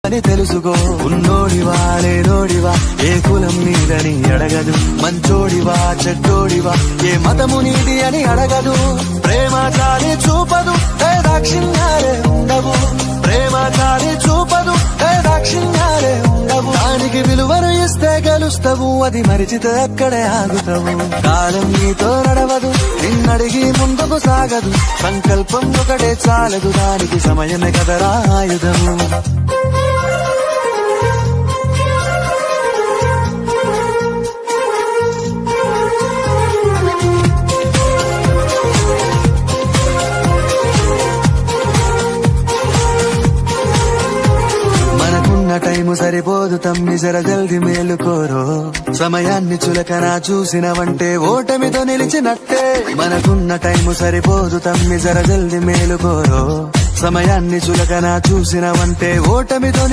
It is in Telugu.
అని తెలుసుకో. ఉన్నోడివా లేనోడివా ఏ కులం నీదని అడగదు. మంచోడివా చెడ్డోడివా ఏ మతము నీది అని అడగదు. ప్రేమ చాలి చూపదు ఏ దాక్షిణ్యాలే ఉండవు. ప్రేమ చాలి చూపదు ఏ దాక్షిణ్యాలే ఉండవు. దానికి విలువను ఇస్తే గెలుస్తావు, అది మరిచితే అక్కడే ఆగుతావు. కాలం నీతో నడవదు, నిన్నడిగి ముందుకు సాగదు. సంకల్పం ఒకటే చాలదు, దానికి సమయమే కదరా ఆయుధము. టైము సరిపోదు తమ్మి, జర జల్ది మేలుకోరో. సమయాన్ని చులకన చూసినవంటే ఓటమితో నిలిచినట్టే. మనకున్న టైము సరిపోదు తమ్మి, జర జల్ది మేలుకోరో. సమయాన్ని చులకన చూసినవంటే ఓటమితో